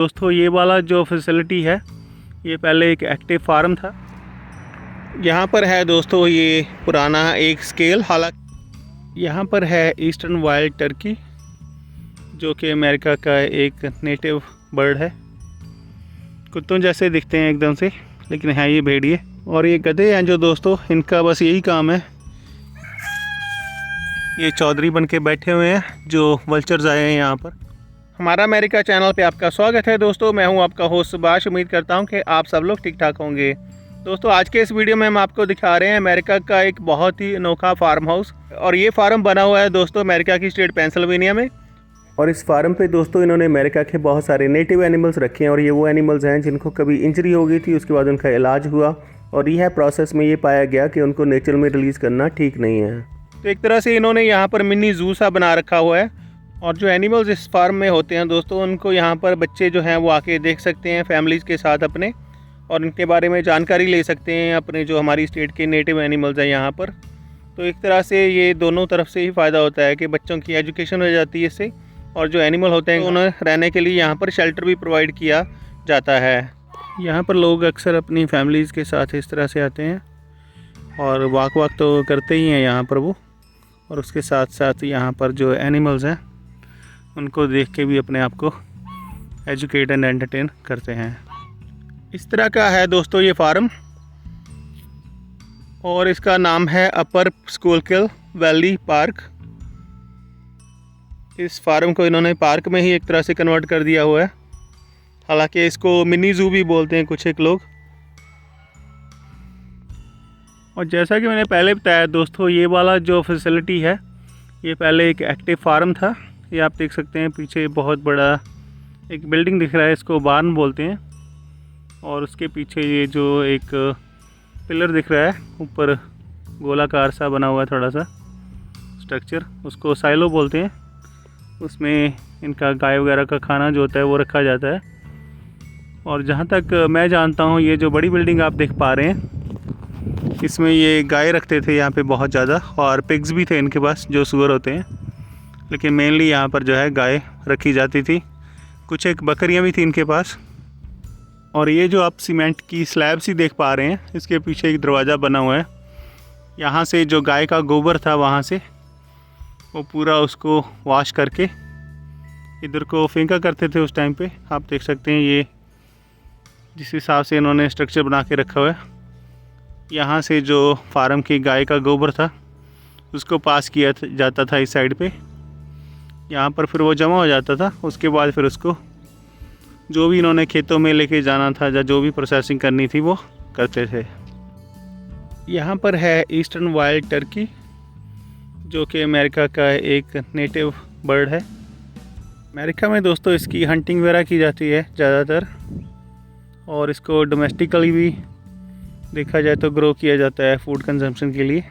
दोस्तों ये वाला जो फैसिलिटी है ये पहले एक एक्टिव फार्म था। यहाँ पर है दोस्तों ये पुराना एक स्केल। हालांकि यहाँ पर है ईस्टर्न वाइल्ड टर्की जो कि अमेरिका का एक नेटिव बर्ड है। कुत्तों जैसे दिखते हैं एकदम से, लेकिन है ये भेड़िए। और ये गधे हैं जो दोस्तों इनका बस यही काम है, ये चौधरी बन के बैठे हुए हैं जो वल्चर्स आए हैं यहाँ पर। हमारा अमेरिका चैनल पे आपका स्वागत है दोस्तों। मैं हूं आपका होस्ट सुभाष। उम्मीद करता हूं कि आप सब लोग ठीक ठाक होंगे। दोस्तों आज के इस वीडियो में हम आपको दिखा रहे हैं अमेरिका का एक बहुत ही अनोखा फार्म हाउस। और ये फार्म बना हुआ है दोस्तों अमेरिका की स्टेट पेंसिल्वेनिया में। और इस फार्म पे दोस्तों इन्होंने अमेरिका के बहुत सारे नेटिव एनिमल्स रखे हैं। और ये वो एनिमल्स हैं जिनको कभी इंजरी हो गई थी, उसके बाद उनका इलाज हुआ और यह प्रोसेस में ये पाया गया कि उनको नेचर में रिलीज़ करना ठीक नहीं है। तो एक तरह से इन्होंने यहाँ पर मिनी जू सा बना रखा हुआ है। और जो एनिमल्स इस फार्म में होते हैं दोस्तों, उनको यहाँ पर बच्चे जो हैं वो आके देख सकते हैं फैमिलीज़ के साथ अपने, और इनके बारे में जानकारी ले सकते हैं अपने जो हमारी स्टेट के नेटिव एनिमल्स हैं यहाँ पर। तो एक तरह से ये दोनों तरफ से ही फ़ायदा होता है कि बच्चों की एजुकेशन हो जाती है इससे, और जो एनिमल होते हैं उन्हें रहने के लिए यहाँ पर शेल्टर भी प्रोवाइड किया जाता है। यहाँ पर लोग अक्सर अपनी फैमिलीज़ के साथ इस तरह से आते हैं और वॉक तो करते ही हैं यहाँ पर वो, और उसके साथ साथ यहाँ पर जो एनिमल्स हैं उनको देख के भी अपने आप को एजुकेट एंड एंटरटेन करते हैं। इस तरह का है दोस्तों ये फार्म, और इसका नाम है अपर स्कूलकिल वैली पार्क। इस फार्म को इन्होंने पार्क में ही एक तरह से कन्वर्ट कर दिया हुआ है। हालांकि इसको मिनी जू भी बोलते हैं कुछ एक लोग। और जैसा कि मैंने पहले बताया दोस्तों, ये वाला जो फैसिलिटी है ये पहले एक एक्टिव फार्म था। ये आप देख सकते हैं पीछे बहुत बड़ा एक बिल्डिंग दिख रहा है, इसको बार्न बोलते हैं। और उसके पीछे ये जो एक पिलर दिख रहा है ऊपर गोलाकार सा बना हुआ है थोड़ा सा स्ट्रक्चर, उसको साइलो बोलते हैं। उसमें इनका गाय वगैरह का खाना जो होता है वो रखा जाता है। और जहाँ तक मैं जानता हूँ ये जो बड़ी बिल्डिंग आप देख पा रहे हैं, इसमें ये गाय रखते थे यहाँ पे बहुत ज़्यादा, और पिग्स भी थे इनके पास जो सुअर होते हैं, लेकिन मेनली यहाँ पर जो है गाय रखी जाती थी। कुछ एक बकरियाँ भी थी इनके पास। और ये जो आप सीमेंट की स्लैब सी देख पा रहे हैं, इसके पीछे एक दरवाज़ा बना हुआ है। यहाँ से जो गाय का गोबर था वहाँ से वो पूरा उसको वॉश करके इधर को फेंका करते थे उस टाइम पे। आप देख सकते हैं ये जिस हिसाब से इन्होंने स्ट्रक्चर बना के रखा हुआ है। यहाँ से जो फार्म की गाय का गोबर था उसको पास किया जाता था इस साइड पे, यहाँ पर फिर वो जमा हो जाता था। उसके बाद फिर उसको जो भी इन्होंने खेतों में लेके जाना था या जो भी प्रोसेसिंग करनी थी वो करते थे। यहाँ पर है ईस्टर्न वाइल्ड टर्की जो कि अमेरिका का एक नेटिव बर्ड है। अमेरिका में दोस्तों इसकी हंटिंग वगैरह की जाती है ज़्यादातर, और इसको डोमेस्टिकली भी देखा जाए तो ग्रो किया जाता है फूड कंजम्पशन के लिए।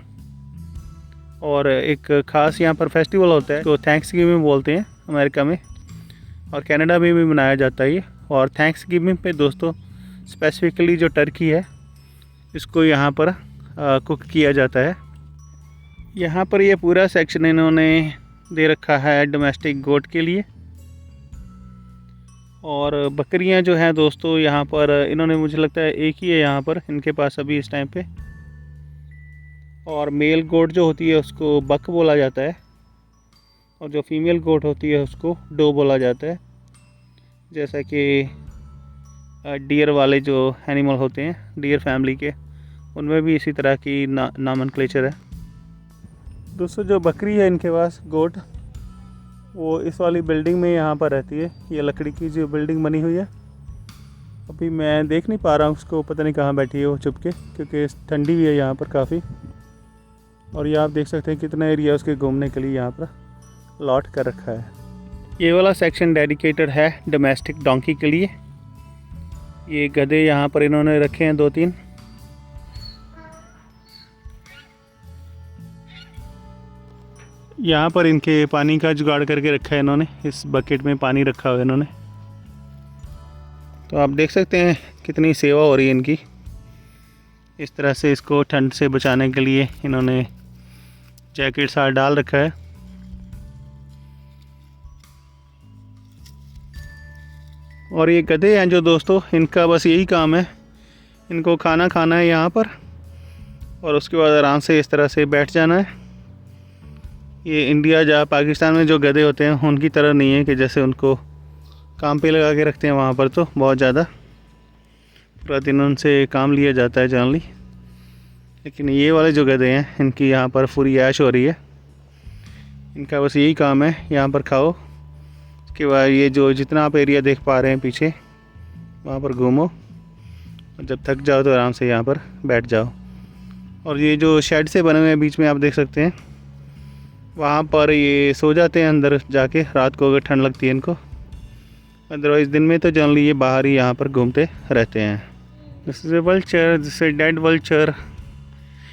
और एक ख़ास यहाँ पर फेस्टिवल होता है तो थैंक्सगिविंग बोलते हैं अमेरिका में, और कनाडा में भी मनाया जाता है ये। और थैंक्सगिविंग पे दोस्तों स्पेसिफिकली जो टर्की है इसको यहाँ पर कुक किया जाता है। यहाँ पर ये पूरा सेक्शन इन्होंने दे रखा है डोमेस्टिक गोट के लिए। और बकरियाँ जो हैं दोस्तों यहाँ पर इन्होंने, मुझे लगता है एक ही है यहाँ पर इनके पास अभी इस टाइम पे। और मेल गोट जो होती है उसको बक बोला जाता है, और जो फीमेल गोट होती है उसको डो बोला जाता है। जैसा कि डियर वाले जो एनिमल होते हैं डियर फैमिली के, उनमें भी इसी तरह की नामनक्लेचर है। दोस्तों जो बकरी है इनके पास गोट, वो इस वाली बिल्डिंग में यहाँ पर रहती है। ये लकड़ी की जो बिल्डिंग बनी हुई है, अभी मैं देख नहीं पा रहा हूँ उसको, पता नहीं कहाँ बैठी है वो छुप के, क्योंकि ठंडी भी है यहाँ पर काफ़ी। और ये आप देख सकते हैं कितना एरिया उसके घूमने के लिए यहाँ पर लॉट कर रखा है। ये वाला सेक्शन डेडिकेटेड है डोमेस्टिक डोंकी के लिए। ये गधे यहाँ पर इन्होंने रखे हैं 2-3। यहाँ पर इनके पानी का जुगाड़ करके रखा है इन्होंने, इस बकेट में पानी रखा हुआ है इन्होंने। तो आप देख सकते हैं कितनी सेवा हो रही है इनकी। इस तरह से इसको ठंड से बचाने के लिए इन्होंने जैकेट साथ डाल रखा है। और ये गधे हैं जो दोस्तों, इनका बस यही काम है, इनको खाना खाना है यहाँ पर और उसके बाद आराम से इस तरह से बैठ जाना है। ये इंडिया या पाकिस्तान में जो गधे होते हैं उनकी तरह नहीं है कि जैसे उनको काम पे लगा के रखते हैं। वहाँ पर तो बहुत ज़्यादा पूरा दिन उनसे काम लिया जाता है जनरली। लेकिन ये वाले जो गधे हैं इनकी यहाँ पर पूरी ऐश हो रही है। इनका बस यही काम है, यहाँ पर खाओ, उसके बाद ये जो जितना आप एरिया देख पा रहे हैं पीछे वहाँ पर घूमो और जब थक जाओ तो आराम से यहाँ पर बैठ जाओ। और ये जो शेड से बने हुए हैं बीच में आप देख सकते हैं, वहाँ पर ये सो जाते हैं अंदर जाके रात को अगर ठंड लगती है इनको। अदरवाइज़ दिन में तो जनरली ये बाहर ही यहाँ पर घूमते रहते हैं। This is a vulture, this is dead vulture,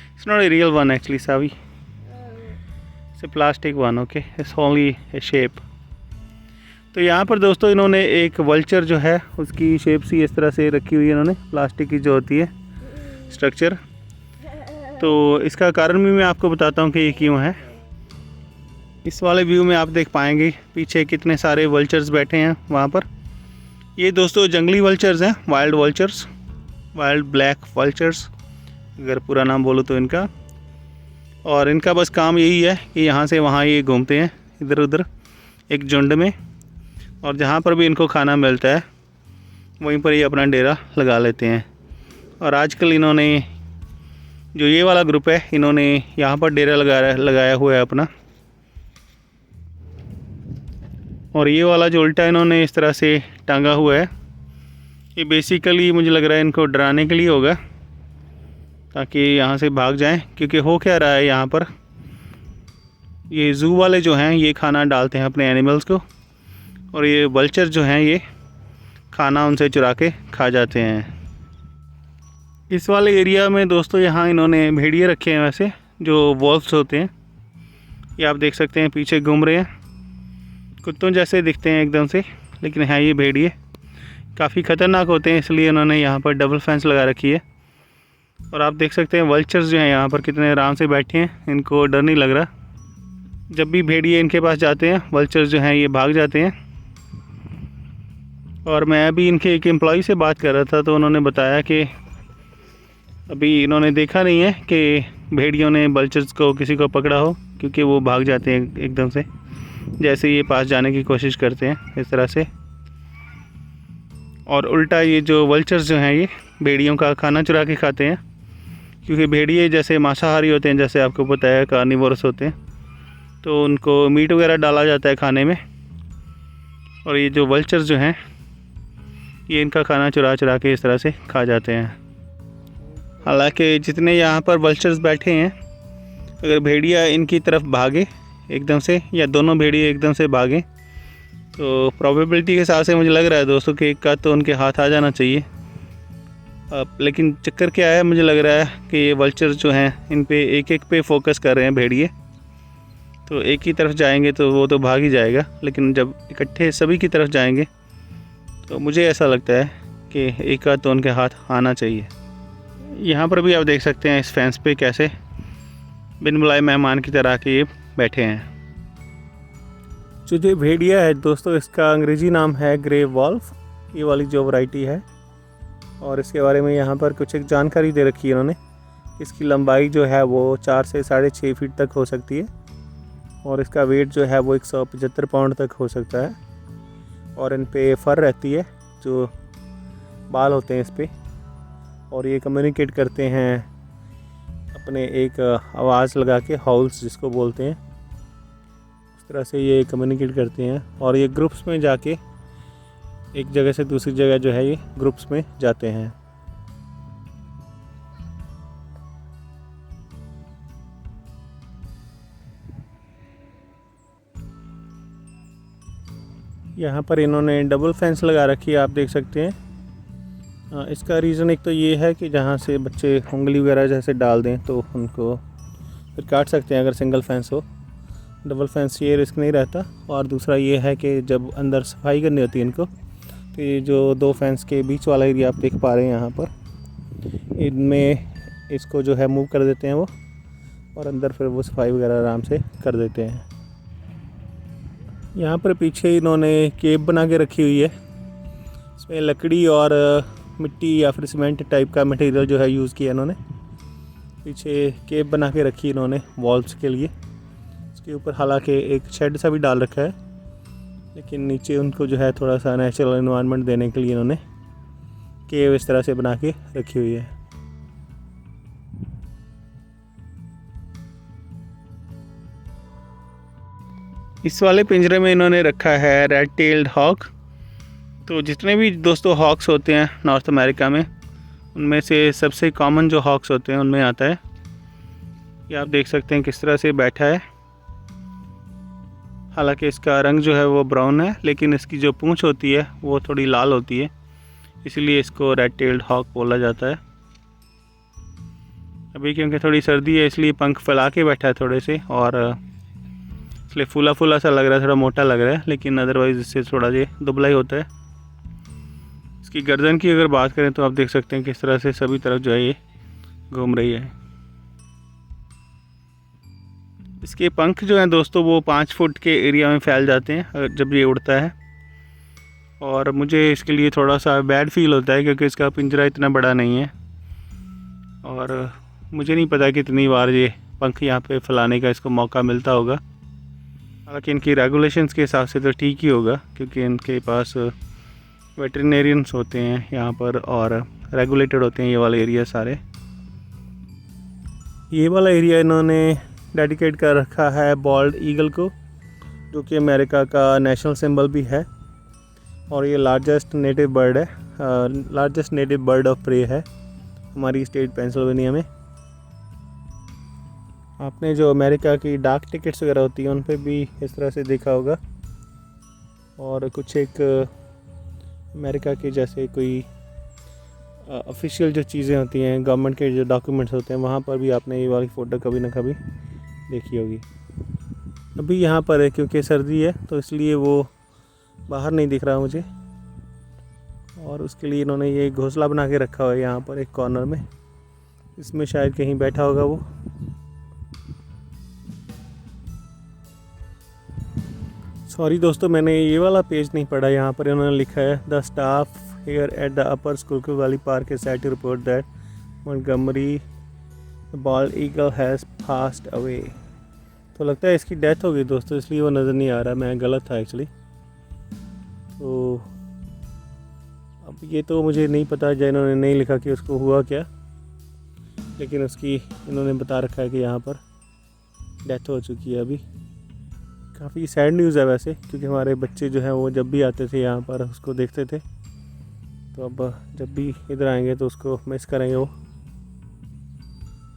it's not a real one actually Savi, it's a plastic one, okay, it's only a shape. तो यहाँ पर दोस्तों इन्होंने एक वल्चर जो है उसकी शेप सी इस तरह से रखी हुई है इन्होंने, प्लास्टिक की जो होती है स्ट्रक्चर। तो इसका कारण भी मैं आपको बताता हूँ कि ये क्यों है। इस वाले व्यू में आप देख पाएंगे पीछे कितने सारे वल्चर्स बैठे हैं वहाँ पर। ये दोस्तों जंगली वल्चर्स हैं, wild vultures, wild black vultures अगर पूरा नाम बोलो तो इनका। और इनका बस काम यही है कि यहाँ से वहाँ ये घूमते हैं इधर उधर एक झुंड में, और जहाँ पर भी इनको खाना मिलता है वहीं पर ये अपना डेरा लगा लेते हैं। और आजकल इन्होंने जो ये वाला ग्रुप है इन्होंने यहाँ पर डेरा लगाया हुआ है अपना। और ये वाला जो उल्टा इन्होंने इस तरह से टांगा हुआ है, ये बेसिकली मुझे लग रहा है इनको डराने के लिए होगा ताकि यहाँ से भाग जाएं। क्योंकि हो क्या रहा है यहाँ पर, ये ज़ू वाले जो हैं ये खाना डालते हैं अपने एनिमल्स को, और ये वल्चर जो हैं ये खाना उनसे चुरा के खा जाते हैं। इस वाले एरिया में दोस्तों यहाँ इन्होंने भेड़िए रखे हैं, वैसे जो वॉल्व्स होते हैं, ये आप देख सकते हैं पीछे घूम रहे हैं, कुत्तों जैसे दिखते हैं एकदम से, लेकिन है ये भेड़िए, काफ़ी ख़तरनाक होते हैं, इसलिए उन्होंने यहाँ पर डबल फेंस लगा रखी है। और आप देख सकते हैं वल्चर्स जो हैं यहाँ पर कितने आराम से बैठे हैं, इनको डर नहीं लग रहा। जब भी भेड़िए इनके पास जाते हैं वल्चर्स जो हैं ये भाग जाते हैं। और मैं अभी इनके एक एम्प्लॉय से बात कर रहा था तो उन्होंने बताया कि अभी इन्होंने देखा नहीं है कि भेड़ियों ने वल्चर्स को किसी को पकड़ा हो, क्योंकि वो भाग जाते हैं एकदम से जैसे ये पास जाने की कोशिश करते हैं इस तरह से। और उल्टा ये जो वल्चर्स जो हैं ये भेड़ियों का खाना चुरा के खाते हैं, क्योंकि भेड़िए जैसे मांसाहारी होते हैं, जैसे आपको पता है कार्निवोरस होते हैं, तो उनको मीट वगैरह डाला जाता है खाने में। और ये जो वल्चर्स जो हैं ये इनका खाना चुरा के इस तरह से खा जाते हैं। हालांकि जितने यहाँ पर वल्चर्स बैठे हैं, अगर भेड़िया इनकी तरफ भागे एकदम से, या दोनों भेड़िए एकदम से भागें, तो प्रोबेबिलिटी के हिसाब से मुझे लग रहा है दोस्तों कि एक का तो उनके हाथ आ जाना चाहिए। लेकिन चक्कर क्या है, मुझे लग रहा है कि ये वल्चर्स जो हैं इन पे एक एक पे फोकस कर रहे हैं भेड़िए, तो एक ही तरफ जाएंगे तो वो तो भाग ही जाएगा, लेकिन जब इकट्ठे सभी की तरफ जाएंगे तो मुझे ऐसा लगता है कि एक का तो उनके हाथ आना चाहिए। यहाँ पर भी आप देख सकते हैं इस फेंस पे कैसे बिन बुलाए मेहमान की तरह के ये बैठे हैं। जो ये भेड़िया है दोस्तों, इसका अंग्रेज़ी नाम है ग्रे वॉल्फ, ये वाली जो वैरायटी है। और इसके बारे में यहाँ पर कुछ एक जानकारी दे रखी है इन्होंने। इसकी लंबाई जो है वो 4 से 6.5 फीट तक हो सकती है, और इसका वेट जो है वो 175 पाउंड तक हो सकता है। और इन पे फर रहती है, जो बाल होते हैं इस पे, और ये कम्युनिकेट करते हैं अपने एक आवाज़ लगा के, हाउल्स जिसको बोलते हैं, उस तरह से ये कम्युनिकेट करते हैं। और ये ग्रुप्स में जाके एक जगह से दूसरी जगह जो है ये ग्रुप्स में जाते हैं। यहाँ पर इन्होंने डबल फेंस लगा रखी है, आप देख सकते हैं। इसका रीज़न एक तो ये है कि जहाँ से बच्चे उंगली वगैरह जैसे डाल दें तो उनको फिर काट सकते हैं अगर सिंगल फेंस हो। डबल फेंस ये रिस्क नहीं रहता। और दूसरा ये है कि जब अंदर सफाई करनी होती है इनको, तो ये जो 2 फेंस के बीच वाला एरिया आप देख पा रहे हैं यहाँ पर, इनमें इसको जो है मूव कर देते हैं वो, और अंदर फिर वो सफाई वगैरह आराम से कर देते हैं। यहाँ पर पीछे इन्होंने केव बना के रखी हुई है, इसमें लकड़ी और मिट्टी या फिर सीमेंट टाइप का मटेरियल जो है यूज़ किया इन्होंने। पीछे केप बना के रखी इन्होंने वॉल्स के लिए। इसके ऊपर हालांकि एक शेड सा भी डाल रखा है, लेकिन नीचे उनको जो है थोड़ा सा नेचुरल एनवायरनमेंट देने के लिए इन्होंने केव इस तरह से बना के रखी हुई है। इस वाले पिंजरे में इन्होंने रखा है रेड टेल्ड हॉक। तो जितने भी दोस्तों हॉक्स होते हैं नॉर्थ अमेरिका में, उनमें से सबसे कॉमन जो हॉक्स होते हैं उनमें आता है। ये आप देख सकते हैं किस तरह से बैठा है। हालांकि इसका रंग जो है वो ब्राउन है, लेकिन इसकी जो पूंछ होती है वो थोड़ी लाल होती है, इसलिए इसको रेड टेल्ड हॉक बोला जाता है। अभी क्योंकि थोड़ी सर्दी है इसलिए पंख फैला के बैठा है थोड़े से, और इसलिए फूला फूला सा लग रहा है, थोड़ा मोटा लग रहा है, लेकिन अदरवाइज़ इससे थोड़ा ये दुबला ही होता है। इसकी गर्दन की अगर बात करें तो आप देख सकते हैं किस तरह से सभी तरफ जो है ये घूम रही है। इसके पंख जो हैं दोस्तों वो 5 फुट के एरिया में फैल जाते हैं जब ये उड़ता है, और मुझे इसके लिए थोड़ा सा बैड फील होता है क्योंकि इसका पिंजरा इतना बड़ा नहीं है, और मुझे नहीं पता कितनी बार ये पंख यहाँ पे फैलाने का इसको मौका मिलता होगा। हालांकि इनकी रेगुलेशंस के हिसाब से तो ठीक ही होगा, क्योंकि इनके पास वेटरिनेरियंस होते हैं यहाँ पर और रेगुलेटेड होते हैं ये वाले एरिया सारे। ये वाला एरिया इन्होंने डेडिकेट कर रखा है बॉल्ड ईगल को, जो कि अमेरिका का नेशनल सिंबल भी है, और ये लार्जेस्ट नेटिव बर्ड है, largest native bird of prey है हमारी स्टेट पेंसिल्वेनिया में। आपने जो अमेरिका की डाक टिकट्स वगैरह होती हैं उन पे भी इस तरह से देखा होगा, और कुछ एक अमेरिका के जैसे कोई ऑफिशियल जो चीज़ें होती हैं, गवर्नमेंट के जो डॉक्यूमेंट्स होते हैं, वहाँ पर भी आपने ये वाली फ़ोटो कभी ना कभी देखी होगी। अभी यहाँ पर है क्योंकि सर्दी है तो इसलिए वो बाहर नहीं दिख रहा मुझे, और उसके लिए इन्होंने ये घोंसला बना के रखा हुआ है यहाँ पर एक कॉर्नर में। इसमें शायद कहीं बैठा होगा वो। सॉरी दोस्तों, मैंने ये वाला पेज नहीं पढ़ा। यहाँ पर इन्होंने लिखा है the staff here at the upper Schuylkill Valley Park is sad to report that Montgomery bald eagle has passed away. तो लगता है इसकी डेथ हो गई दोस्तों, इसलिए वो नज़र नहीं आ रहा। मैं गलत था एक्चुअली। तो अब ये तो मुझे नहीं पता, जो इन्होंने नहीं लिखा कि उसको हुआ क्या, लेकिन उसकी इन्होंने बता रखा है कि यहाँ पर डेथ हो चुकी है अभी। काफ़ी सैड न्यूज़ है वैसे, क्योंकि हमारे बच्चे जो हैं वो जब भी आते थे यहाँ पर उसको देखते थे, तो अब जब भी इधर आएंगे तो उसको मिस करेंगे वो।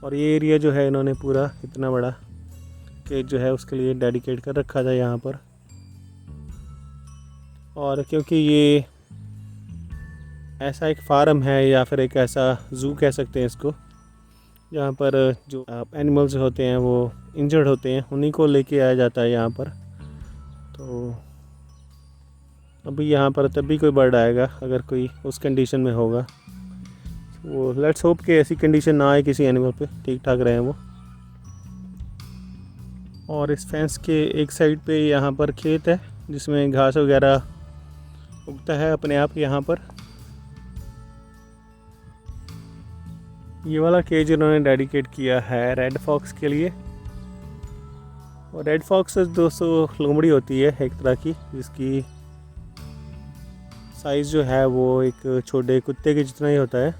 और ये एरिया जो है इन्होंने पूरा इतना बड़ा केज जो है उसके लिए डेडिकेट कर रखा था यहाँ पर। और क्योंकि ये ऐसा एक फार्म है या फिर एक ऐसा ज़ू कह सकते हैं इसको, जहाँ पर जो एनिमल्स होते हैं वो इंजर्ड होते हैं, उन्हीं को लेके आया जाता है यहाँ पर। तो अभी यहाँ पर तभी कोई बर्ड आएगा अगर कोई उस कंडीशन में होगा। वो लेट्स होप कि ऐसी कंडीशन ना आए किसी एनिमल पे, ठीक ठाक रहे वो। और इस फेंस के एक साइड पे यहाँ पर खेत है जिसमें घास वगैरह उगता है अपने आप यहाँ पर। ये वाला केज इन्होंने डेडिकेट किया है रेड फॉक्स के लिए। और रेड फॉक्स दोस्तों लोमड़ी होती है एक तरह की, जिसकी साइज़ जो है वो एक छोटे कुत्ते के जितना ही होता है।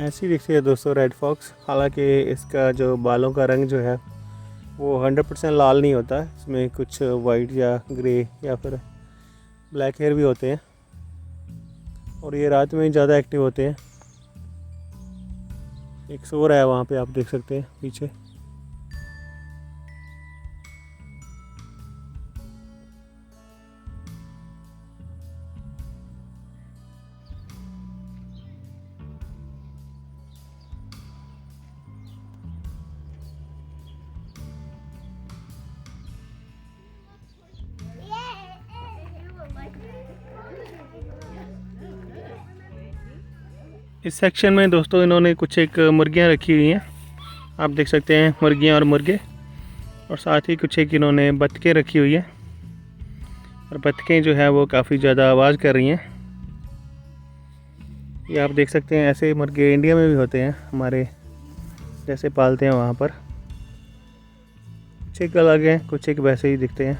ऐसी दिखती है दोस्तों रेड फॉक्स। हालांकि इसका जो बालों का रंग जो है वो 100% लाल नहीं होता है, इसमें कुछ वाइट या ग्रे या फिर ब्लैक हेयर भी होते हैं, और ये रात में ज़्यादा एक्टिव होते हैं। एक सो रहा है वहाँ पे, आप देख सकते हैं पीछे। इस सेक्शन में दोस्तों इन्होंने कुछ एक मुर्गियाँ रखी हुई हैं, आप देख सकते हैं मुर्गियाँ और मुर्गे, और साथ ही कुछ एक इन्होंने बतखें रखी हुई है। और बतखें जो है वो काफ़ी ज़्यादा आवाज़ कर रही हैं। ये आप देख सकते हैं, ऐसे मुर्गे इंडिया में भी होते हैं, हमारे जैसे पालते हैं वहाँ पर। कुछ एक अलग हैं, कुछ एक वैसे ही दिखते हैं।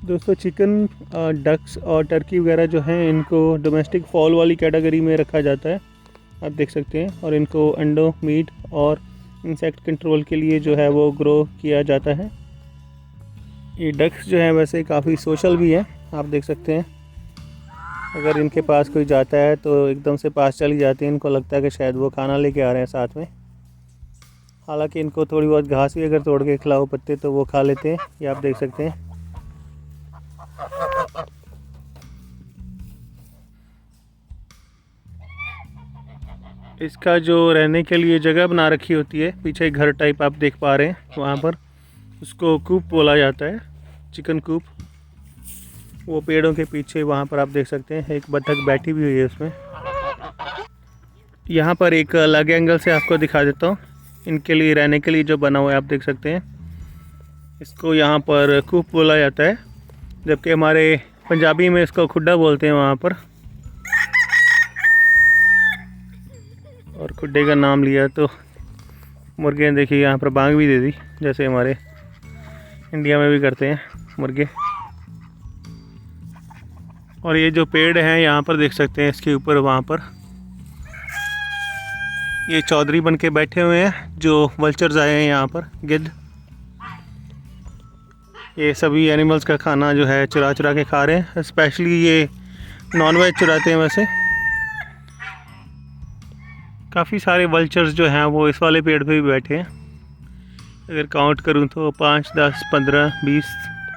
दोस्तों चिकन, डक्स और टर्की वगैरह जो हैं, इनको डोमेस्टिक फॉल वाली कैटेगरी में रखा जाता है, आप देख सकते हैं। और इनको अंडों, मीट और इंसेक्ट कंट्रोल के लिए जो है वो ग्रो किया जाता है। ये डक्स जो है वैसे काफ़ी सोशल भी है, आप देख सकते हैं। अगर इनके पास कोई जाता है तो एकदम से पास चली जाती है, इनको लगता है कि शायद वो खाना लेके आ रहे हैं साथ में। हालांकि इनको थोड़ी बहुत घास भी अगर तोड़ के खिलाओ पत्ते तो वो खा लेते हैं, ये आप देख सकते हैं। इसका जो रहने के लिए जगह बना रखी होती है, पीछे घर टाइप आप देख पा रहे हैं, वहाँ पर उसको कूप बोला जाता है, चिकन कूप। वो पेड़ों के पीछे वहाँ पर आप देख सकते हैं, एक बतख बैठी भी हुई है उसमें। यहाँ पर एक अलग एंगल से आपको दिखा देता हूँ, इनके लिए रहने के लिए जो बना हुआ है, आप देख सकते हैं। इसको यहाँ पर कूप बोला जाता है, जबकि हमारे पंजाबी में इसको खुड्डा बोलते हैं वहाँ पर। और खुड्डे का नाम लिया तो मुर्गे देखिए यहाँ पर बांग भी दे दी, जैसे हमारे इंडिया में भी करते हैं मुर्गे। और ये जो पेड़ हैं यहाँ पर देख सकते हैं, इसके ऊपर वहाँ पर ये चौधरी बन के बैठे हुए हैं, जो वल्चर्स आए हैं यहाँ पर, गिद्ध। ये सभी एनिमल्स का खाना जो है चुरा चुरा के खा रहे हैं। स्पेशली ये नॉनवेज चुराते हैं। वैसे काफ़ी सारे वल्चर्स जो हैं वो इस वाले पेड़ पे भी बैठे हैं। अगर काउंट करूँ तो 5, 10, 15, 20,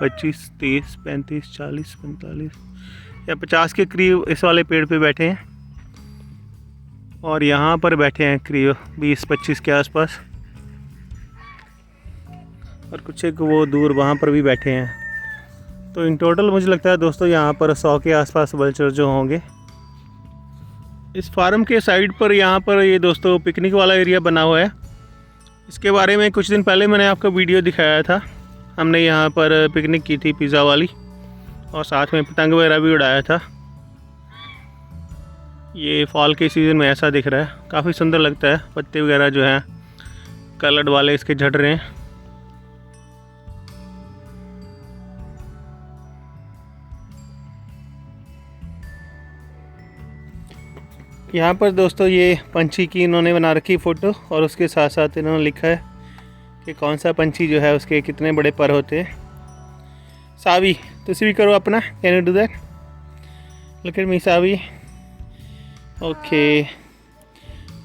25, 30, 35, 40, 45 या 50 के करीब इस वाले पेड़ पे बैठे हैं। और यहाँ पर बैठे हैं करीब 20-25 के आसपास। और कुछ एक वो दूर वहाँ पर भी बैठे हैं। तो इन टोटल मुझे लगता है दोस्तों यहाँ पर 100 के आसपास वल्चर जो होंगे। इस फार्म के साइड पर यहाँ पर ये दोस्तों पिकनिक वाला एरिया बना हुआ है। इसके बारे में कुछ दिन पहले मैंने आपको वीडियो दिखाया था। हमने यहाँ पर पिकनिक की थी पिज़्ज़ा वाली, और साथ में पतंग वगैरह भी उड़ाया था। ये फॉल के सीज़न में ऐसा दिख रहा है, काफ़ी सुंदर लगता है। पत्ते वगैरह जो हैं कलर्ड वाले इसके झड़ रहे हैं। यहाँ पर दोस्तों ये पंछी की इन्होंने बना रखी फ़ोटो, और उसके साथ साथ इन्होंने लिखा है कि कौन सा पंछी जो है उसके कितने बड़े पर होते हैं। सावी, तुसी भी करो अपना, can you do that? Look at me Savi. Okay,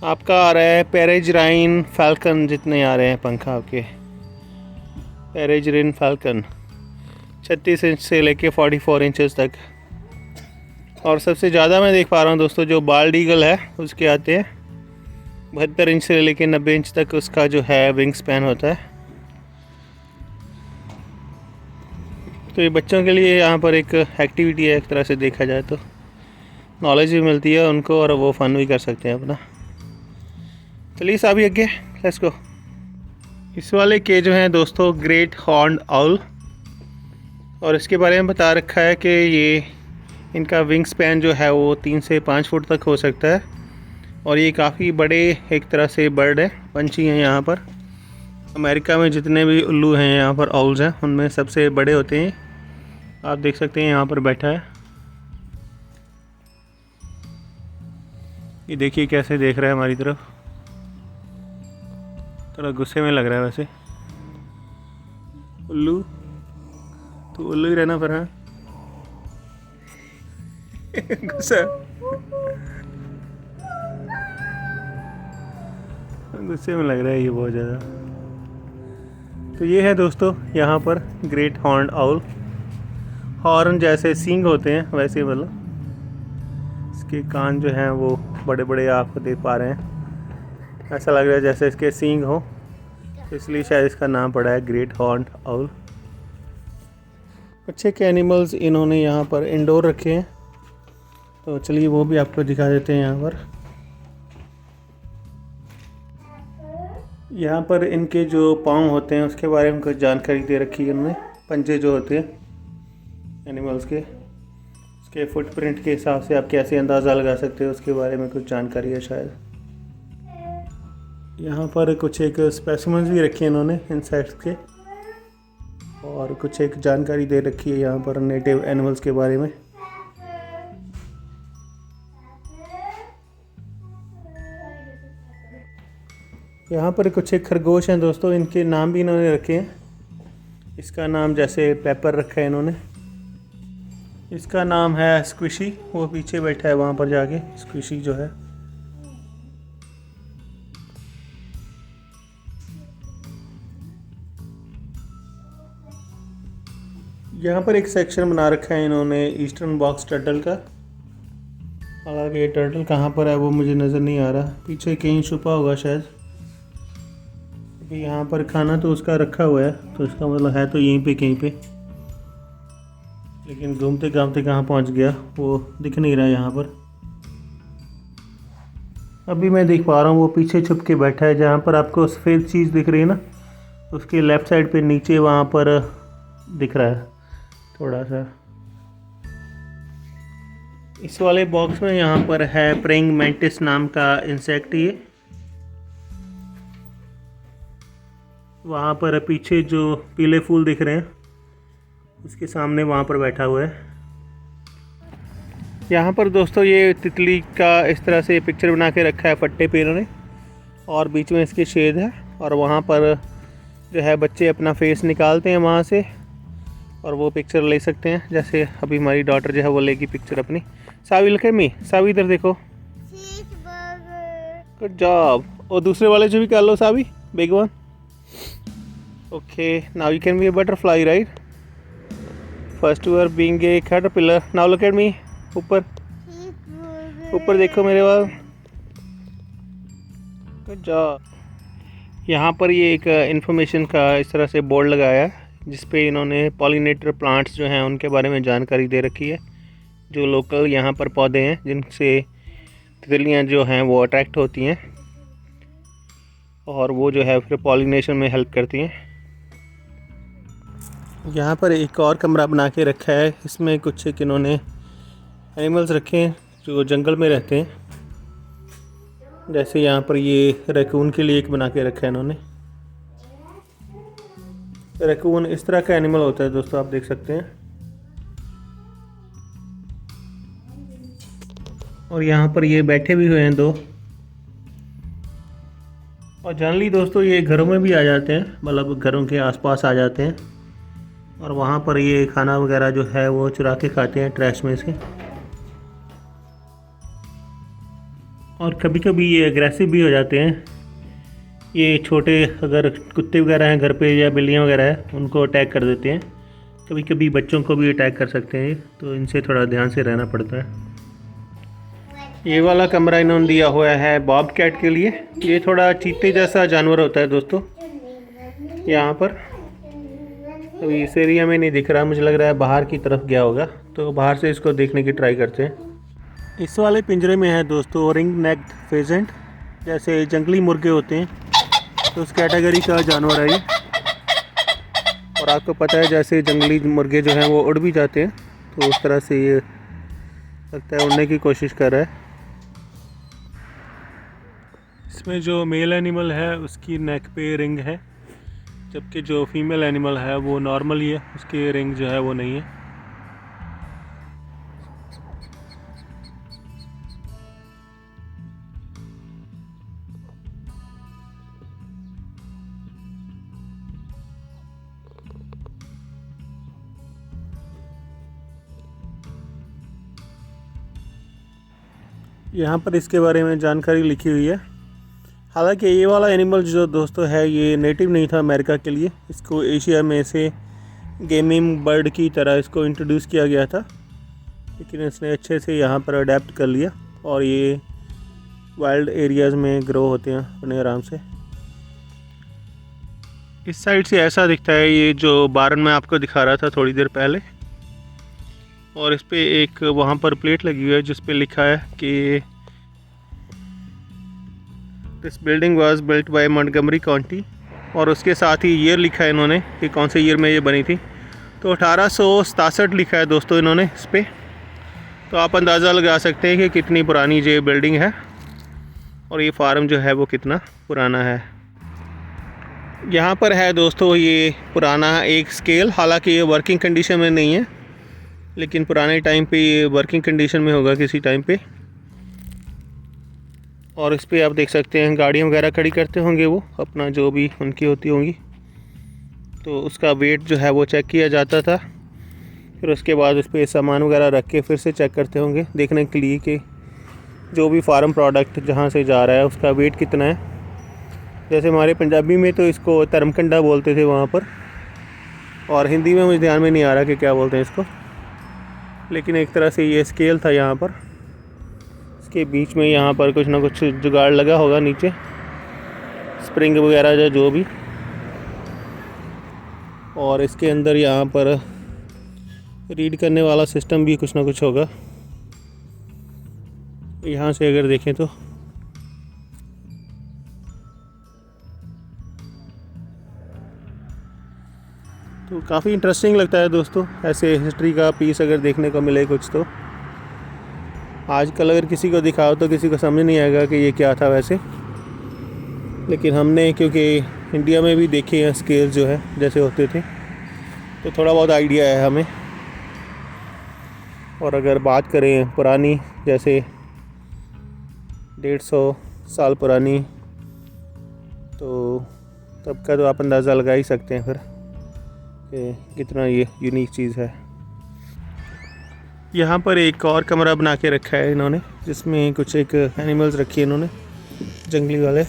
आपका आ रहा है पेरेजराइन फैल्कन, जितने आ रहे हैं पंख आपके। पेरेजराइन फैल्कन 36 इंच से लेके 44 इंचेस तक। और सबसे ज़्यादा मैं देख पा रहा हूँ दोस्तों, जो बाल्ड ईगल है उसके आते हैं 72 इंच से लेके 90 इंच तक उसका जो है विंग स्पैन होता है। तो ये बच्चों के लिए यहाँ पर एक एक्टिविटी है, एक तरह से देखा जाए तो नॉलेज भी मिलती है उनको, और वो फन भी कर सकते हैं अपना। चलिए साहब आगे लेट्स गो। इस वाले के जो हैं दोस्तों ग्रेट हॉर्न्ड आउल, और इसके बारे में बता रखा है कि ये इनका विंग स्पैन जो है वो 3 से 5 फुट तक हो सकता है। और ये काफ़ी बड़े एक तरह से बर्ड है, पंछी हैं। यहाँ पर अमेरिका में जितने भी उल्लू हैं यहाँ पर आउल्स हैं, उनमें सबसे बड़े होते हैं। आप देख सकते हैं यहाँ पर बैठा है, ये देखिए कैसे देख रहा है हमारी तरफ। थोड़ा गुस्से में लग रहा है वैसे। उल्लू तो उल्लू ही रहना, पर हाँ गुस्सा, गुस्से में लग रहा है ये बहुत ज़्यादा। तो ये है दोस्तों यहाँ पर ग्रेट हॉर्न्ड आउल। हॉर्न जैसे सींग होते हैं वैसे, मतलब इसके कान जो हैं वो बड़े बड़े आप देख पा रहे हैं। ऐसा लग रहा है जैसे इसके सींग हो, इसलिए शायद इसका नाम पड़ा है ग्रेट हॉर्न्ड आउल। अच्छे के एनिमल्स इन्होंने यहाँ पर इंडोर रखे हैं, तो चलिए वो भी आपको दिखा देते हैं। यहाँ पर इनके जो पाँव होते हैं उसके बारे में कुछ जानकारी दे रखी है इन्होंने। पंजे जो होते हैं एनिमल्स के, उसके फुटप्रिंट के हिसाब से आप कैसे अंदाज़ा लगा सकते हो उसके बारे में कुछ जानकारी है शायद। यहाँ पर कुछ एक स्पेसिमेंस भी रखे हैं इन्होंने इंसेक्ट्स के, और कुछ एक जानकारी दे रखी है यहाँ पर नेटिव एनिमल्स के बारे में। यहाँ पर कुछ एक खरगोश हैं दोस्तों, इनके नाम भी इन्होंने रखे हैं। इसका नाम जैसे पेपर रखा है इन्होंने, इसका नाम है स्क्विशी। वो पीछे बैठा है वहाँ पर जाके, स्क्विशी जो है। यहाँ पर एक सेक्शन बना रखा है इन्होंने ईस्टर्न बॉक्स टर्टल का। हालांकि ये टर्टल कहाँ पर है वो मुझे नज़र नहीं आ रहा, पीछे कहीं छुपा होगा शायद। यहाँ पर खाना तो उसका रखा हुआ है, तो इसका मतलब है तो यहीं पे कहीं पे, लेकिन घूमते घामते कहाँ पहुँच गया वो दिख नहीं रहा यहाँ पर। अभी मैं देख पा रहा हूँ वो पीछे छुप के बैठा है। जहाँ पर आपको सफ़ेद चीज़ दिख रही है ना, उसके लेफ़्ट साइड पे नीचे वहाँ पर दिख रहा है थोड़ा सा। इस वाले बॉक्स में यहाँ पर है प्रेइंग मैंटिस नाम का इंसेक्ट। ये वहाँ पर पीछे जो पीले फूल दिख रहे हैं उसके सामने वहाँ पर बैठा हुआ है। यहाँ पर दोस्तों ये तितली का इस तरह से पिक्चर बना के रखा है फट्टे पे इन्होंने, और बीच में इसके शेड है, और वहाँ पर जो है बच्चे अपना फेस निकालते हैं वहाँ से और वो पिक्चर ले सकते हैं। जैसे अभी हमारी डॉटर जो है वो लेगी पिक्चर अपनी। सावी लुक एट मी, सावी इधर देखो, गुड जॉब। और दूसरे वाले जो भी कर लो सावी, big one. Okay, now you can be a butterfly, right? First you are being a caterpillar. Now look at me. ऊपर ऊपर देखो मेरे वाल। Good job. यहाँ पर ये एक इंफॉर्मेशन का इस तरह से बोर्ड लगाया है जिस पे इन्होंने पॉलिनेटर प्लांट्स जो हैं उनके बारे में जानकारी दे रखी है। जो लोकल यहाँ पर पौधे हैं जिनसे तितलियाँ जो हैं वो अट्रैक्ट होती हैं और वो जो है फिर पॉलिनेशन में हेल्प करती हैं। यहाँ पर एक और कमरा बना के रखा है, इसमें कुछ एक इन्होंने एनिमल्स रखे हैं जो जंगल में रहते हैं। जैसे यहाँ पर ये रैकून के लिए एक बना के रखा है इन्होंने। रैकून इस तरह का एनिमल होता है दोस्तों, आप देख सकते हैं। और यहाँ पर ये बैठे भी हुए हैं दो। और जनरली दोस्तों ये घरों में भी आ जाते हैं, मतलब घरों के आसपास आ जाते हैं, और वहाँ पर ये खाना वगैरह जो है वो चुरा के खाते हैं ट्रैश में से। और कभी कभी ये एग्रेसिव भी हो जाते हैं। ये छोटे अगर कुत्ते वगैरह हैं घर पे या बिल्लियाँ वगैरह हैं उनको अटैक कर देते हैं। कभी कभी बच्चों को भी अटैक कर सकते हैं, तो इनसे थोड़ा ध्यान से रहना पड़ता है। ये वाला कमरा इन्होंने दिया हुआ है बॉब कैट के लिए। ये थोड़ा चीते जैसा जानवर होता है दोस्तों। यहाँ पर अभी इस एरिया में नहीं दिख रहा, मुझे लग रहा है बाहर की तरफ गया होगा, तो बाहर से इसको देखने की ट्राई करते हैं। इस वाले पिंजरे में है दोस्तों रिंग नेक्ड फेजेंट, जैसे जंगली मुर्गे होते हैं तो उस कैटेगरी का जानवर है ये। और आपको पता है जैसे जंगली मुर्गे जो हैं वो उड़ भी जाते हैं, तो उस तरह से ये लगता है उड़ने की कोशिश कर रहा है। इसमें जो मेल एनिमल है उसकी नेक पे रिंग है, जबकि जो फीमेल एनिमल है वो नॉर्मल ही है, उसकी रिंग जो है वो नहीं है। यहाँ पर इसके बारे में जानकारी लिखी हुई है। हालांकि ये वाला एनिमल जो दोस्तों है ये नेटिव नहीं था अमेरिका के लिए, इसको एशिया में से गेमिंग बर्ड की तरह इसको इंट्रोड्यूस किया गया था, लेकिन इसने अच्छे से यहाँ पर अडेप्ट कर लिया और ये वाइल्ड एरियाज़ में ग्रो होते हैं अपने आराम से। इस साइड से ऐसा दिखता है ये जो बारन मैं आपको दिखा रहा था थोड़ी देर पहले, और इस पे एक वहाँ पर प्लेट लगी हुई है जिस पे लिखा है कि this building was built by Montgomery County, और उसके साथ ही ईयर लिखा है इन्होंने कि कौन से ईयर में ये बनी थी। तो 1867 लिखा है दोस्तों इन्होंने इस पर। तो आप अंदाज़ा लगा सकते हैं कि कितनी पुरानी ये बिल्डिंग है और ये फार्म जो है वो कितना पुराना है। यहाँ पर है दोस्तों ये पुराना एक स्केल, हालांकि ये वर्किंग कंडीशन में नहीं है, लेकिन पुराने टाइम पे ये वर्किंग कंडीशन में होगा किसी टाइम पे। और इस पर आप देख सकते हैं गाड़ियाँ वगैरह खड़ी करते होंगे वो, अपना जो भी उनकी होती होंगी, तो उसका वेट जो है वो चेक किया जाता था। फिर उसके बाद उस पर सामान वगैरह रख के फिर से चेक करते होंगे देखने के लिए कि जो भी फार्म प्रोडक्ट जहाँ से जा रहा है उसका वेट कितना है। जैसे हमारे पंजाबी में तो इसको धर्मकंडा बोलते थे वहाँ पर, और हिंदी में मुझे ध्यान में नहीं आ रहा कि क्या बोलते हैं इसको, लेकिन एक तरह से ये स्केल था यहाँ पर। इसके बीच में यहाँ पर कुछ ना कुछ जुगाड़ लगा होगा, नीचे स्प्रिंग वगैरह जो भी, और इसके अंदर यहाँ पर रीड करने वाला सिस्टम भी कुछ ना कुछ होगा। यहाँ से अगर देखें तो काफ़ी इंटरेस्टिंग लगता है दोस्तों, ऐसे हिस्ट्री का पीस अगर देखने को मिले कुछ। तो आजकल अगर किसी को दिखाओ तो किसी को समझ नहीं आएगा कि ये क्या था वैसे, लेकिन हमने क्योंकि इंडिया में भी देखे हैं स्केल जो है जैसे होते थे, तो थोड़ा बहुत आइडिया है हमें। और अगर बात करें पुरानी, जैसे 150 साल पुरानी, तो तब का तो आप अंदाज़ा लगा ही सकते हैं फिर कि कितना ये यूनिक चीज़ है। यहाँ पर एक और कमरा बना के रखा है इन्होंने, जिसमें कुछ एक एनिमल्स रखी है इन्होंने, जंगली वाले।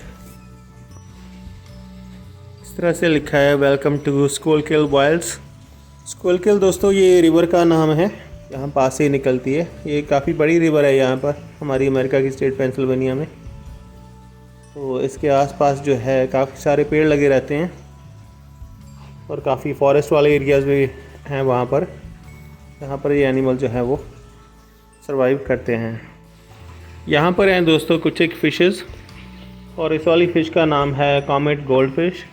इस तरह से लिखा है वेलकम टू स्कूलकिल वाइल्ड्स। स्कूलकिल दोस्तों ये रिवर का नाम है, यहाँ पास से ही निकलती है। ये काफ़ी बड़ी रिवर है यहाँ पर हमारी अमेरिका की स्टेट पेंसिल्वेनिया में। तो इसके आसपास जो है काफ़ी सारे पेड़ लगे रहते हैं और काफ़ी फॉरेस्ट वाले एरियाज़ भी हैं वहाँ पर, जहाँ पर ये एनिमल जो है वो सरवाइव करते हैं। यहाँ पर हैं दोस्तों कुछ एक फ़िशेस, और इस वाली फ़िश का नाम है कॉमेट गोल्ड फिश,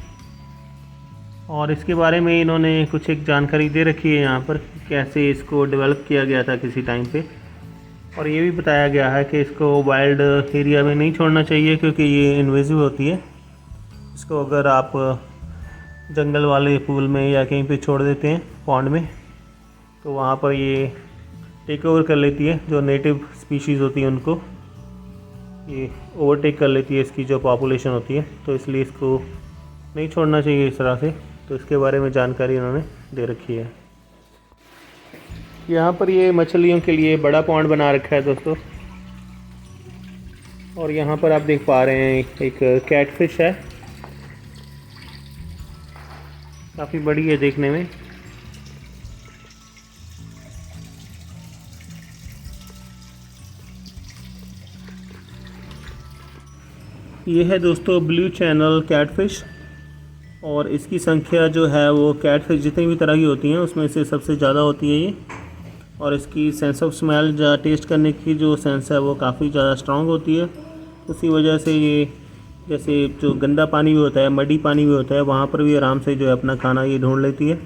और इसके बारे में इन्होंने कुछ एक जानकारी दे रखी है यहाँ पर, कैसे इसको डेवलप किया गया था किसी टाइम पे। और ये भी बताया गया है कि इसको वाइल्ड एरिया में नहीं छोड़ना चाहिए क्योंकि ये इन्वेसिव होती है। इसको अगर आप जंगल वाले पूल में या कहीं पे छोड़ देते हैं पॉन्ड में, तो वहाँ पर ये टेक ओवर कर लेती है, जो नेटिव स्पीशीज़ होती है उनको ये ओवरटेक कर लेती है, इसकी जो पॉपुलेशन होती है। तो इसलिए इसको नहीं छोड़ना चाहिए इस तरह से। तो इसके बारे में जानकारी इन्होंने दे रखी है। यहाँ पर ये मछलियों के लिए बड़ा पॉन्ड बना रखा है दोस्तों, और यहाँ पर आप देख पा रहे हैं एक कैटफिश है, काफ़ी बड़ी है देखने में। ये है दोस्तों ब्लू चैनल कैटफिश, और इसकी संख्या जो है वो कैटफिश जितनी भी तरह की होती हैं उसमें से सबसे ज़्यादा होती है ये। और इसकी सेंस ऑफ स्मेल या टेस्ट करने की जो सेंस है वो काफ़ी ज़्यादा स्ट्रांग होती है। उसी वजह से ये, जैसे जो गंदा पानी भी होता है, मडी पानी भी होता है, वहाँ पर भी आराम से जो है अपना खाना ये ढूंढ लेती है।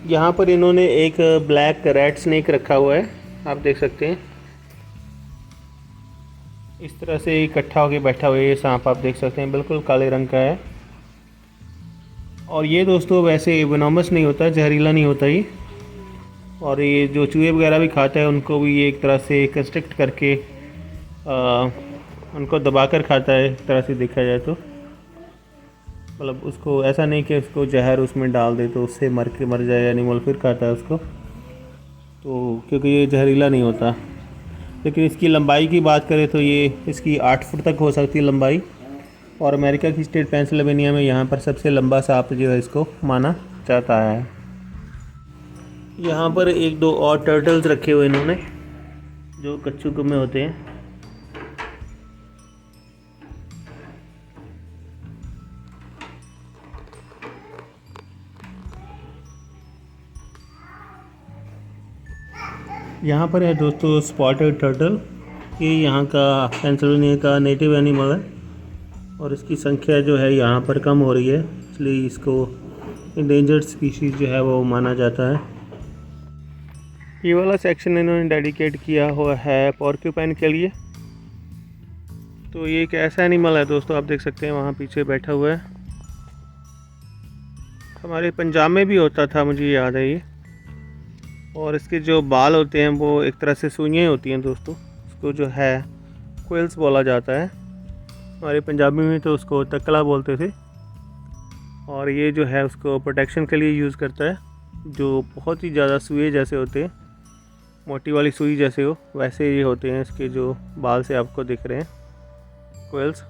यहाँ पर इन्होंने एक ब्लैक रेड स्नेक रखा हुआ है, आप देख सकते हैं। इस तरह से इकट्ठा होकर बैठा हुआ है ये सांप, आप देख सकते हैं, बिल्कुल काले रंग का है। और ये दोस्तों वैसे वेनोमस नहीं होता, जहरीला नहीं होता ये। और ये जो चूहे वगैरह भी खाता है उनको भी ये एक तरह से कंस्ट्रक्ट करके उनको दबाकर खाता है, एक तरह से देखा जाए तो। मतलब उसको ऐसा नहीं कि उसको जहर उसमें डाल दे तो उससे मर जाए एनिमल, फिर खाता है उसको, तो क्योंकि ये जहरीला नहीं होता। लेकिन इसकी लंबाई की बात करें तो ये इसकी 8 फुट तक हो सकती है लंबाई, और अमेरिका की स्टेट पेंसिल्वेनिया में यहाँ पर सबसे लंबा सांप जो है इसको माना जाता है। यहाँ पर एक दो और टर्टल्स रखे हुए इन्होंने जो कच्छू में होते हैं। यहाँ पर है दोस्तों स्पॉटेड टर्टल। ये यहाँ का पेंसिल्वेनिया का नेटिव एनिमल है और इसकी संख्या जो है यहाँ पर कम हो रही है, इसलिए इसको इंडेंजर्ड स्पीशीज़ जो है वो माना जाता है। ये वाला सेक्शन इन्होंने डेडिकेट किया हुआ है पोर्क्यूपाइन के लिए। तो ये एक ऐसा एनिमल है दोस्तों, आप देख सकते हैं वहाँ पीछे बैठा हुआ है। हमारे पंजाब में भी होता था, मुझे याद है ये। और इसके जो बाल होते हैं वो एक तरह से सुइयाँ होती हैं दोस्तों। उसको जो है क्विल्स बोला जाता है, हमारे पंजाबी में तो उसको तकला बोलते थे। और ये जो है उसको प्रोटेक्शन के लिए यूज़ करता है, जो बहुत ही ज़्यादा सुई जैसे होते हैं, मोटी वाली सुई जैसे हो वैसे ये होते हैं इसके जो बाल से आपको दिख रहे हैं क्विल्स।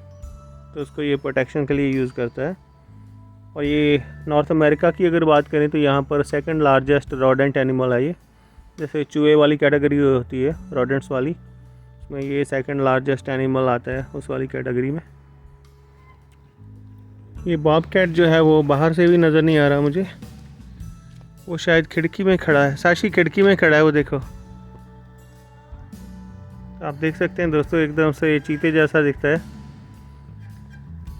तो उसको ये प्रोटेक्शन के लिए यूज़ करता है। और ये नॉर्थ अमेरिका की अगर बात करें तो यहाँ पर सेकंड लार्जेस्ट रोडेंट एनिमल है ये। जैसे चूहे वाली कैटेगरी होती है रोडेंट्स वाली, उसमें ये सेकंड लार्जेस्ट एनिमल आता है उस वाली कैटेगरी में। ये बॉबकैट जो है वो बाहर से भी नज़र नहीं आ रहा मुझे, वो शायद खिड़की में खड़ा है। साशी खिड़की में खड़ा है, वो देखो। आप देख सकते हैं दोस्तों, एकदम से चीते जैसा दिखता है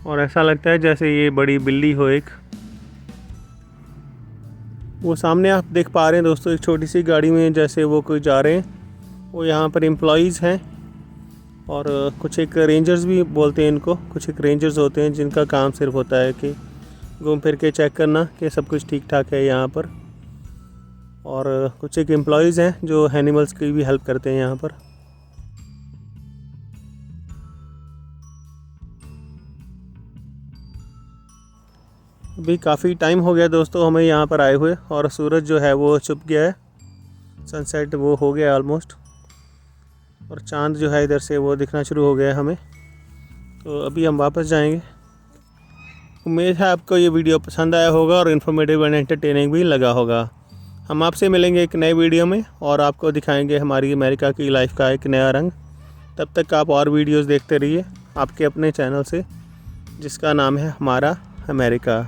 और ऐसा लगता है जैसे ये बड़ी बिल्ली हो एक। वो सामने आप देख पा रहे हैं दोस्तों, एक छोटी सी गाड़ी में जैसे वो कोई जा रहे हैं। वो यहाँ पर एम्प्लॉइज़ हैं और कुछ एक रेंजर्स भी बोलते हैं इनको। कुछ एक रेंजर्स होते हैं जिनका काम सिर्फ होता है कि घूम फिर के चेक करना कि सब कुछ ठीक ठाक है यहाँ पर। और कुछ एक एम्प्लॉइज़ हैं जो एनिमल्स की भी हेल्प करते हैं यहाँ पर। अभी काफ़ी टाइम हो गया दोस्तों हमें यहाँ पर आए हुए, और सूरज जो है वो छुप गया है, सनसेट वो हो गया ऑलमोस्ट, और चांद जो है इधर से वो दिखना शुरू हो गया है हमें। तो अभी हम वापस जाएंगे। उम्मीद है आपको ये वीडियो पसंद आया होगा और इन्फॉर्मेटिव एंड एंटरटेनिंग भी लगा होगा। हम आपसे मिलेंगे एक नए वीडियो में और आपको दिखाएंगे हमारी अमेरिका की लाइफ का एक नया रंग। तब तक आप और वीडियोस देखते रहिए आपके अपने चैनल से, जिसका नाम है हमारा अमेरिका।